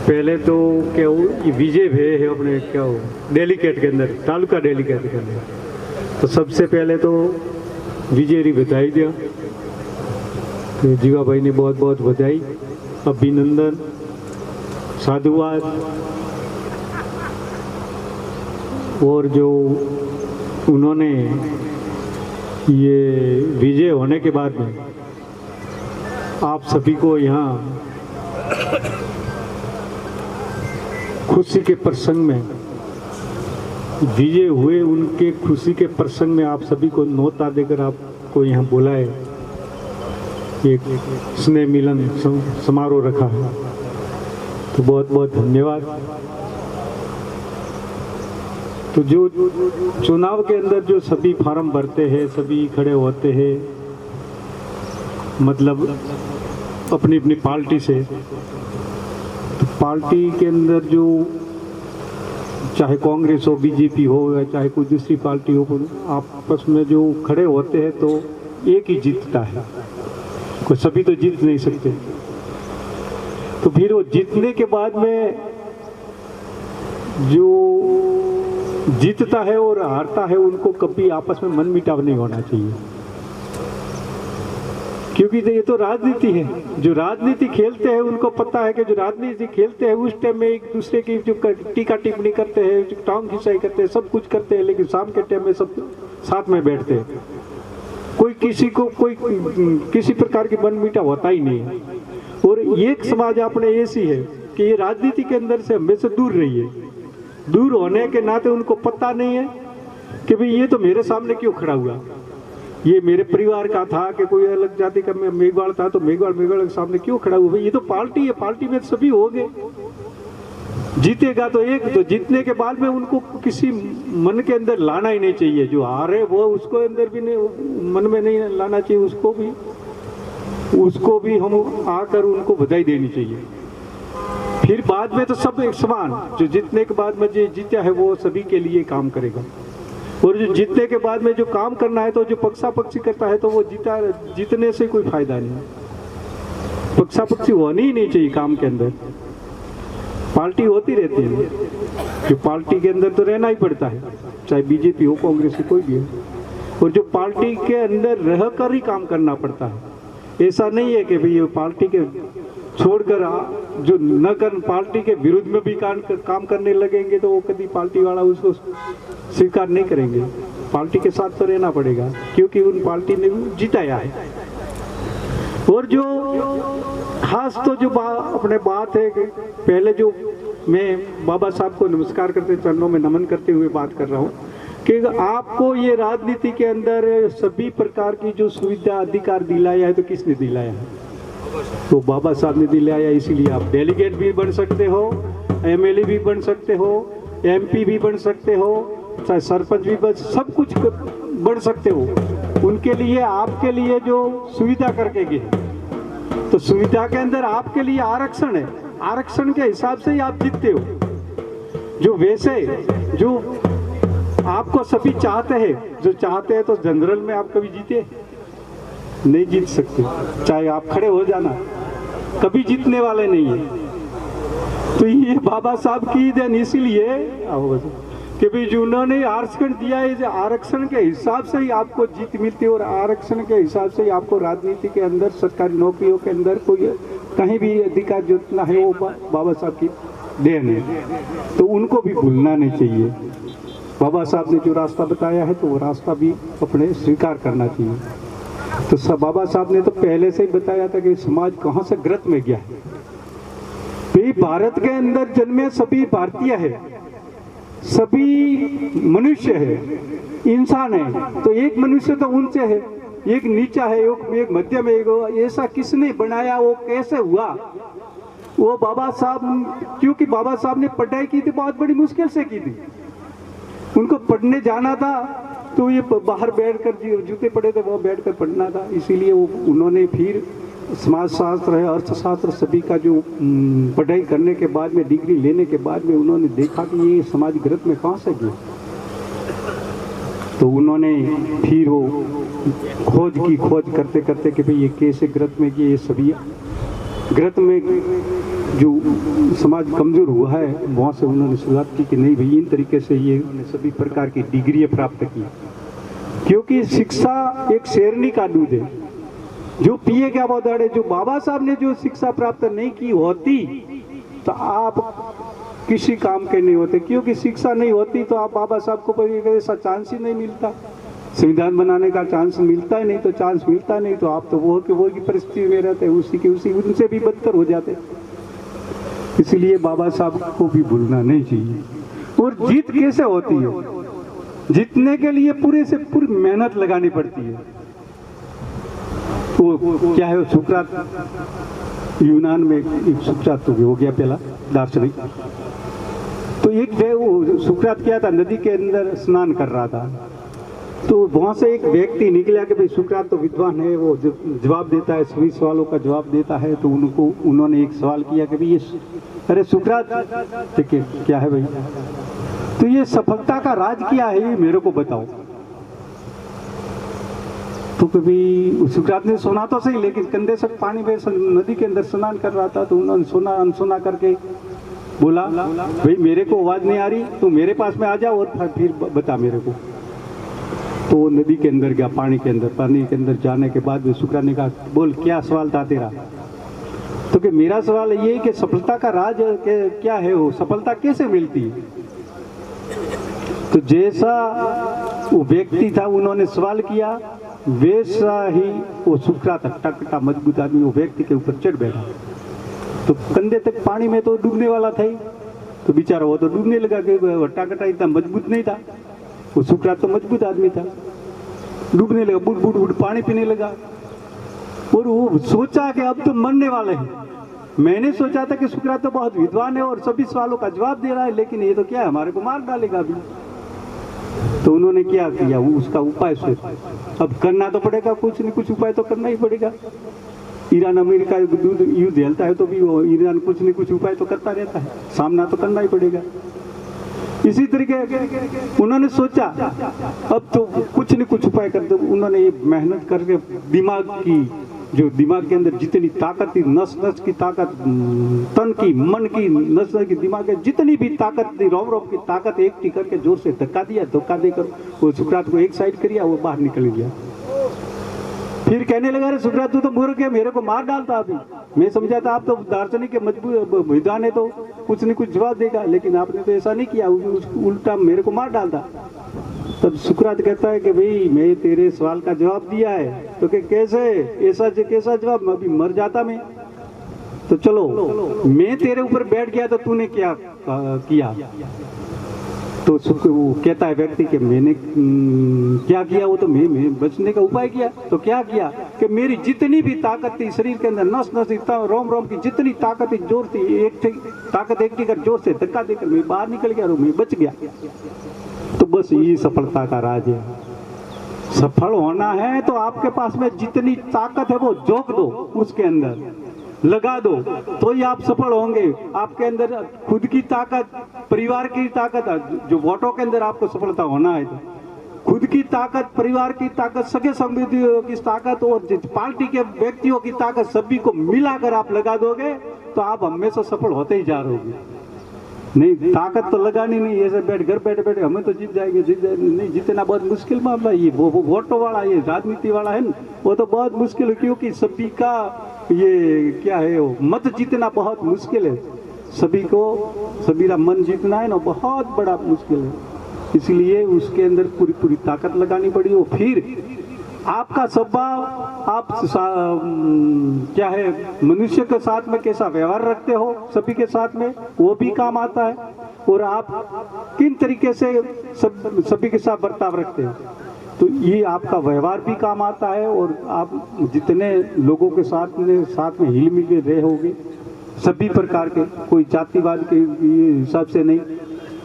पहले तो क्या हो, ये विजय भे है अपने क्या हो डेलीकेट के अंदर, तालुका डेलीकेट के अंदर। तो सबसे पहले तो विजय री बधाई दिया, तो जीवा भाई ने बहुत बहुत बधाई, अभिनंदन, साधुवाद। और जो उन्होंने ये विजय होने के बाद में आप सभी को यहाँ खुशी के प्रसंग में विजय हुए, उनके खुशी के प्रसंग में आप सभी को न्योता देकर आपको यहाँ बुलाए, एक स्नेह मिलन समारोह रखा है। तो बहुत बहुत धन्यवाद। तो जो चुनाव के अंदर जो सभी फार्म भरते हैं, सभी खड़े होते हैं, मतलब अपनी अपनी पार्टी से, तो पार्टी के अंदर जो चाहे कांग्रेस हो, बीजेपी हो या चाहे कोई दूसरी पार्टी हो, आपस में जो खड़े होते हैं तो एक ही जीतता है, कोई सभी तो जीत नहीं सकते। तो फिर वो जीतने के बाद में जो जीतता है और हारता है, उनको कभी आपस में मन मुटाव नहीं होना चाहिए, क्योंकि ये तो राजनीति है। जो राजनीति खेलते हैं उनको पता है कि जो राजनीति खेलते हैं उस टाइम में एक दूसरे की जो टीका टिप्पणी करते हैं, जो टांग खिंचाई करते हैं, सब कुछ करते हैं, लेकिन शाम के टाइम में सब साथ में बैठते हैं, कोई किसी को कोई किसी प्रकार की मन मुटाव होता ही नहीं है। और एक समाज अपने ऐसी है कि ये राजनीति के अंदर से हमेशा दूर रही है। दूर होने के नाते उनको पता नहीं है कि भाई ये तो मेरे सामने क्यों खड़ा हुआ, ये मेरे परिवार का था कि कोई अलग जाति का मेघवाल था तो मेघवाल के सामने क्यों खड़ा हुआ। भाई ये तो पार्टी है, पार्टी में सभी हो गए, जीतेगा तो एक। तो जीतने के बाद में उनको किसी मन के अंदर लाना ही नहीं चाहिए, जो हारे वो उसको अंदर भी नहीं, मन में नहीं लाना चाहिए, उसको भी हम आकर उनको बधाई देनी चाहिए। फिर बाद में तो सब एक समान, जो जीतने के बाद में जो जीता है वो सभी के लिए काम करेगा, और जो जीतने के बाद में जो काम करना है तो जो पक्षापक्षी करता है तो वो जीतने से कोई फायदा नहीं। पक्षापक्षी होनी ही नहीं चाहिए काम के अंदर, पार्टी होती रहती है, जो पार्टी के अंदर तो रहना ही पड़ता है, चाहे बीजेपी हो, कांग्रेस हो, कोई भी हो, और जो पार्टी के अंदर रहकर ही काम करना पड़ता है। ऐसा नहीं है कि भाई ये पार्टी के छोड़कर जो न कर पार्टी के विरुद्ध में भी काम करने लगेंगे तो वो कभी पार्टी वाला उसको स्वीकार नहीं करेंगे। पार्टी के साथ तो रहना पड़ेगा, क्योंकि उन पार्टी ने जिताया है। और जो खास तो जो अपने बात है कि पहले जो मैं बाबा साहब को नमस्कार करते, चरणों में नमन करते हुए बात कर रहा हूँ कि आपको ये राजनीति के अंदर सभी प्रकार की जो सुविधा अधिकार दिलाया है तो किसने दिलाया है? तो बाबा साहब ने दिलाया। इसीलिए आप डेलीगेट भी बन सकते हो, एमएलए भी बन सकते हो, एमपी भी बन सकते हो, चाहे सरपंच भी बन, सब कुछ बन सकते हो। उनके लिए आपके लिए जो सुविधा करके गए, तो सुविधा के अंदर आपके लिए आरक्षण है, आरक्षण के हिसाब से ही आप जीतते हो। जो वैसे जो आपको सभी चाहते हैं, जो चाहते हैं तो जनरल में आप कभी जीते नहीं, जीत सकते, चाहे आप खड़े हो जाना, कभी जीतने वाले नहीं है। तो ये बाबा साहब की देन इसीलिए कि भाई जो उन्होंने आरक्षण दिया है, आरक्षण के हिसाब से ही आपको जीत मिलती है, और आरक्षण के हिसाब से ही आपको राजनीति के अंदर, सरकारी नौकरियों के अंदर कोई कहीं भी अधिकार जितना है वो बाबा साहब की देन है। तो उनको भी भूलना नहीं चाहिए। बाबा साहब ने जो रास्ता बताया है तो वो रास्ता भी अपने स्वीकार करना चाहिए। तो सब बाबा साहब ने तो पहले से ही बताया था कि समाज कहाँ से ग्रत में गया है। भाई भारत के अंदर जन्मे सभी भारतीय है, सभी मनुष्य है, इंसान है। तो एक मनुष्य तो उनसे है, एक नीचा है, एक मध्य में, एक ऐसा किसने बनाया, वो कैसे हुआ? वो बाबा साहब, क्योंकि बाबा साहब ने पढ़ाई की थी, बहुत बड़ी मुश्किल से की थी। उनको पढ़ने जाना था तो ये बाहर बैठकर जूते पड़े थे, वो बैठकर पढ़ना था। इसीलिए वो उन्होंने फिर समाजशास्त्र है, अर्थशास्त्र, सभी का जो पढ़ाई करने के बाद में, डिग्री लेने के बाद में उन्होंने देखा कि ये समाज ग्रत में कहाँ से गया। तो उन्होंने फिर वो खोज करते करते कि भाई ये कैसे ग्रत में गए, ये सभी ग्रत में जो समाज कमज़ोर हुआ है वहाँ से उन्होंने शुरुआत की कि नहीं भाई इन तरीके से ये उन्होंने सभी प्रकार की डिग्रियाँ प्राप्त की, क्योंकि शिक्षा एक शेरनी का दूध है जो पिए क्या बहुत अड़े। जो बाबा साहब ने जो शिक्षा प्राप्त नहीं की होती तो आप किसी काम के नहीं होते, क्योंकि शिक्षा नहीं होती तो आप बाबा साहब को ऐसा चांस ही नहीं मिलता, संविधान बनाने का चांस मिलता ही नहीं, तो चांस मिलता नहीं तो आप तो वो की परिस्थिति में रहते, उसी उनसे भी बदतर हो जाते। इसलिए बाबा साहब को भी भूलना नहीं चाहिए। और जीत कैसे होती है? जीतने के लिए पूरे से पूरी मेहनत लगानी पड़ती है। वो क्या है, सुकरात यूनान में एक सुकरात तो हो गया पहला दार्शनिक, तो एक वो सुकरात क्या था, नदी के अंदर स्नान कर रहा था, तो वहाँ से एक व्यक्ति निकला कि भाई सुकरात तो विद्वान है, वो जवाब देता है, सभी सवालों का जवाब देता है। तो उन्होंने एक सवाल किया कि भाई ये अरे सुकरात ठीक है क्या है भाई, तो ये सफलता का राज क्या है ये मेरे को बताओ। तो कभी सुकरात ने सुना तो सही, लेकिन कंधे से पानी में नदी के अंदर स्नान कर रहा था, तो उन्होंने सुना अनसुना करके बोला भाई मेरे को आवाज नहीं आ रही, तो मेरे पास में आ जाओ और फिर बता मेरे को। तो वो नदी के अंदर गया, पानी के अंदर जाने के बाद सुकरात ने कहा बोल क्या सवाल था तेरा? तो कि मेरा सवाल ये है कि सफलता का राज क्या है, वो सफलता कैसे मिलती है? तो जैसा वो व्यक्ति था उन्होंने सवाल किया, वैसा ही वो सुकरात हट्टा मजबूत आदमी वो व्यक्ति के ऊपर चढ़ बैठा। तो कंधे तक पानी में तो डूबने वाला था ही, तो बेचारा वो तो डूबने लगा कि हट्टा इतना मजबूत नहीं था, वो सुकरात तो मजबूत आदमी था, डूबने लगा, बुड़ बुड़ बुड़ पानी पीने लगा। और वो सोचा कि अब तो मरने वाले हैं। मैंने सोचा था कि सुकरात तो बहुत विद्वान है और सभी सवालों का जवाब दे रहा है, लेकिन ये तो क्या है हमारे को मार डालेगा अभी। तो उन्होंने क्या किया, वो उसका उपाय सोचा, अब करना तो पड़ेगा, कुछ नहीं कुछ उपाय तो करना ही पड़ेगा। ईरान अमेरिका युद्ध चलता है तो भी वो ईरान कुछ नहीं कुछ उपाय तो करता रहता है, सामना तो करना ही पड़ेगा। इसी तरीके उन्होंने सोचा अब तो कुछ न कुछ उपाय कर दो। उन्होंने ये मेहनत करके दिमाग के अंदर जितनी ताकत थी, नस नस की ताकत, तन की, मन की, नस नस की, दिमाग की जितनी भी ताकत थी, रोम की ताकत इकट्ठी करके जोर से धक्का दिया, धक्का देकर वो सुकरात को एक साइड किया, वो बाहर निकल गया। फिर कहने लगा अरे सुकरात तू तो मूर्ख है, मेरे को मार डालता अभी। मैं समझा था आप तो दार्शनिक के मजबूत मैदान है तो कुछ न कुछ जवाब देगा, लेकिन आपने तो ऐसा नहीं किया, उल्टा मेरे को मार डालता। तब सुकरात कहता है कि भाई मैं तेरे सवाल का जवाब दिया है, तो कि कैसे, ऐसा कैसा जवाब, अभी मर जाता मैं। तो चलो मैं तेरे ऊपर बैठ गया तो तूने क्या किया? तो वो कहता है व्यक्ति कि मैंने क्या किया, वो तो मैं बचने का उपाय किया। तो क्या किया कि मेरी जितनी भी ताकत थी शरीर के अंदर, नस नस रोम की जितनी ताकत थी, जोर थी, एक ताकत एक कर जोर से धक्का देकर मैं बाहर निकल गया और मैं बच गया। तो बस ये सफलता का राज है। सफल होना है तो आपके पास में जितनी ताकत है वो झोंक दो, उसके अंदर लगा दो, तो ही आप सफल होंगे। आपके अंदर खुद की ताकत, परिवार की ताकत, जो वोटों के अंदर आपको सफलता होना है तो खुद की ताकत, परिवार की ताकत, सगे संबंधियों की ताकत और पार्टी के व्यक्तियों की ताकत सभी को मिलाकर आप लगा दोगे तो आप हमेशा सफल होते ही जा रहोगे। नहीं ताकत तो लगानी नहीं, ऐसे बैठे हमें तो जीत जाएंगे नहीं, जीतना बहुत मुश्किल मामला। ये वो वोटों वाला, ये राजनीति वाला है ना, वो तो बहुत मुश्किल है, क्योंकि सभी का ये क्या है, वो मत जीतना बहुत मुश्किल है। सभी का मन जीतना है ना, बहुत बड़ा मुश्किल है। इसलिए उसके अंदर पूरी ताकत लगानी पड़ी हो। फिर आपका स्वभाव, आप क्या है, मनुष्य के साथ में कैसा व्यवहार रखते हो सभी के साथ में, वो भी काम आता है। और आप किन तरीके से सभी के साथ बर्ताव रखते हो, तो ये आपका व्यवहार भी काम आता है। और आप जितने लोगों के साथ में हिल मिल के रहोगे, सभी प्रकार के, कोई जातिवाद के हिसाब से नहीं,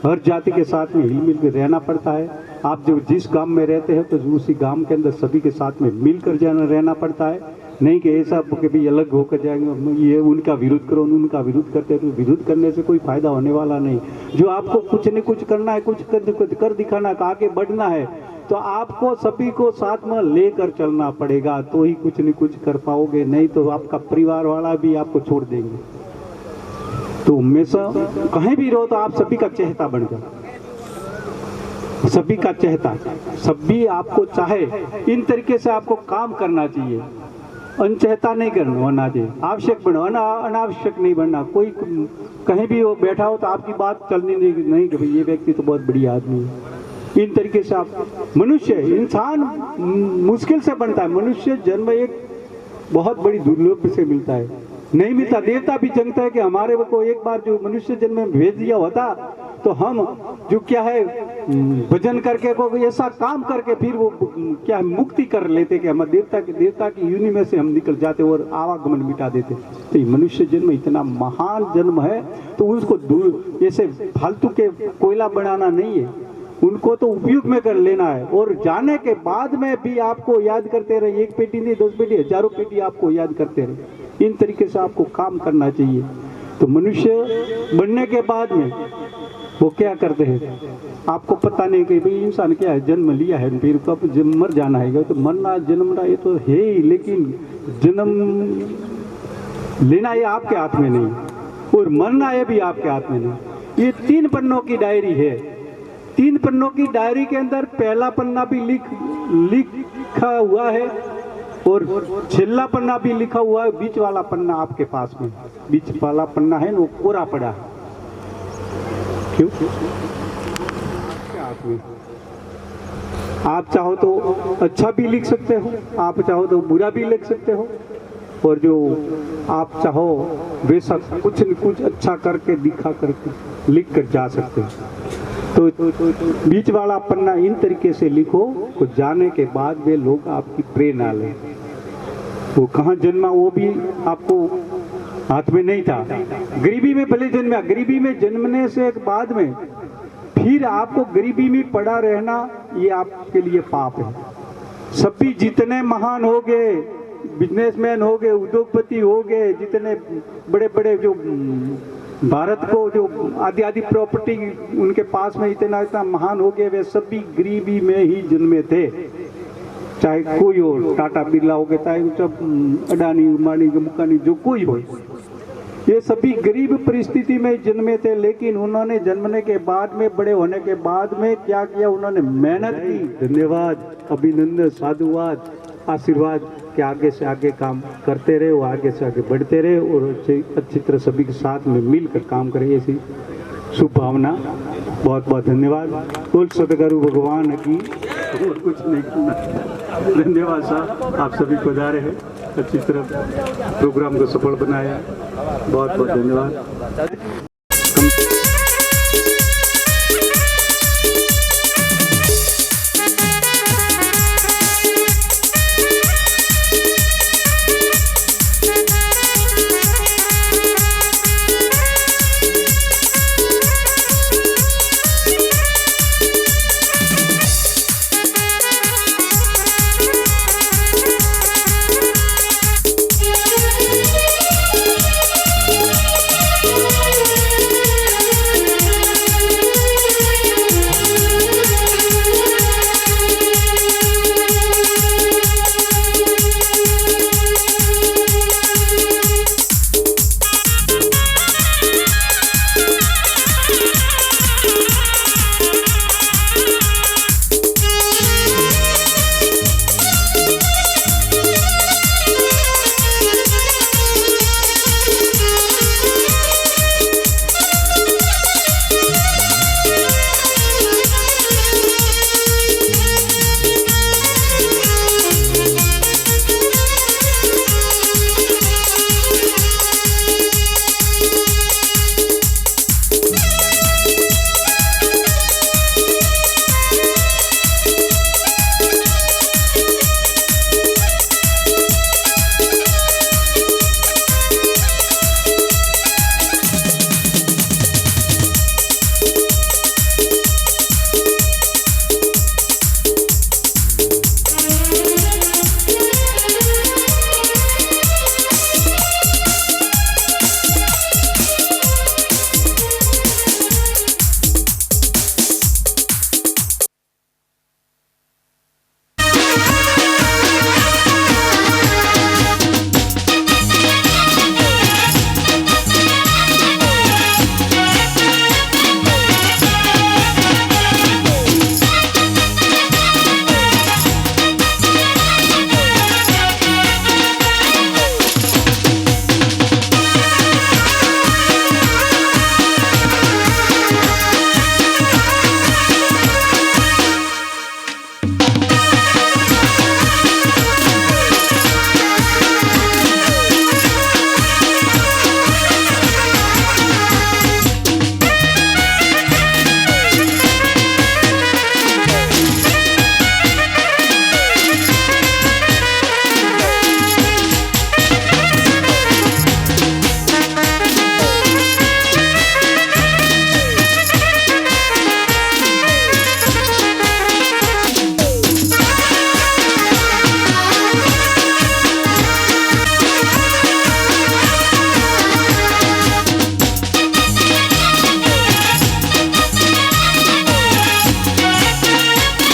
हर जाति के साथ में हिल मिल के रहना पड़ता है। आप जो जिस गांव में रहते हैं तो उसी गांव के अंदर सभी के साथ में मिलकर रहना पड़ता है। नहीं कि ऐसा कि भी अलग होकर जाएंगे, ये उनका विरोध करो, उनका विरोध करते हैं, तो विरोध करने से कोई फायदा होने वाला नहीं। जो आपको कुछ न कुछ करना है, कुछ कर दिखाना है, आगे बढ़ना है, तो आपको सभी को साथ में लेकर चलना पड़ेगा, तो ही कुछ न कुछ कर पाओगे। नहीं तो आपका परिवार वाला भी आपको छोड़ देंगे। तो हमेशा कहीं भी रहो तो आप सभी का चहेता बन जाओ, सभी का चहेता, सभी आपको चाहे। इन तरीके से आपको काम करना चाहिए, अनचहता नहीं करना होना चाहिए, आवश्यक बनो, अनावश्यक नहीं बनना। कोई कहीं भी हो बैठा हो तो आपकी बात चलनी नहीं कि भाई ये व्यक्ति तो बहुत बढ़िया आदमी है। इन तरीके से आप मनुष्य, इंसान मुश्किल से बनता है। मनुष्य जन्म एक बहुत बड़ी दुर्लभ से मिलता है, नहीं मिलता। देवता भी जानता है कि हमारे को एक बार जो मनुष्य जन्म में भेज दिया होता तो हम जो क्या है भजन करके को ऐसा काम करके फिर वो क्या है मुक्ति कर लेते कि हम देवता की यूनि में से हम निकल जाते और आवागमन मिटा देते। तो ये मनुष्य जन्म इतना महान जन्म है, तो उसको दूर ऐसे फालतू के कोयला बनाना नहीं है, उनको तो उपयोग में कर लेना है। और जाने के बाद में भी आपको याद करते रहे, एक पेटी नहीं 10 पेटी हजारों पेटी आपको याद करते रहे। इन तरीके से आपको काम करना चाहिए। तो मनुष्य बनने के बाद में वो क्या करते हैं, आपको पता नहीं कि भाई इंसान क्या है, जन्म लिया है फिर कब मर जाना है। तो मरना जन्मना ये तो है ही, लेकिन जन्म लेना ये आपके हाथ में नहीं और मरना ये भी आपके हाथ में नहीं। ये 3 पन्नों की डायरी है। 3 पन्नों की डायरी के अंदर पहला पन्ना भी लिखा हुआ है और छिल्ला पन्ना भी लिखा हुआ है। बीच वाला पन्ना आपके पास में, बीच वाला पन्ना है वो कोरा पड़ा है। क्यों? आप में आप चाहो तो अच्छा भी लिख सकते हो, आप चाहो तो बुरा भी लिख सकते हो, और जो आप चाहो वैसा कुछ न कुछ अच्छा करके दिखा करके लिख कर जा सकते हो। तो बीच वाला पन्ना इन तरीके से लिखो तो जाने के बाद वे लोग आपकी प्रेरणा लें। वो कहाँ जन्मा वो भी आपको हाथ में नहीं था। गरीबी में भले जन्मा, गरीबी में जन्मने से बाद में फिर आपको गरीबी में पड़ा रहना ये आपके लिए पाप है। सभी जितने महान हो गए, बिजनेसमैन हो गए, उद्योगपति हो गए, जितने बड़े बड़े जो भारत को जो आदि प्रॉपर्टी उनके पास में इतना महान हो गए, वे सभी गरीबी में ही जन्मे थे। चाहे कोई हो, टाटा बिरला हो गए, चाहे सब अडानी उमानी मुकानी जो कोई हो, ये सभी गरीब परिस्थिति में जन्मे थे। लेकिन उन्होंने जन्मने के बाद में, बड़े होने के बाद में क्या किया, उन्होंने मेहनत की। धन्यवाद, अभिनंदन, साधुवाद, आशीर्वाद के आगे से आगे काम करते रहे, वो आगे से आगे बढ़ते रहे और अच्छी तरह सभी के साथ में मिलकर काम करें, ऐसी शुभ भावना। बहुत बहुत धन्यवाद। बोल सदगुरु भगवान की। और कुछ नहीं करना। धन्यवाद साहब, आप सभी पधारे हैं, अच्छी तरह प्रोग्राम को सफल बनाया। बहुत बहुत धन्यवाद।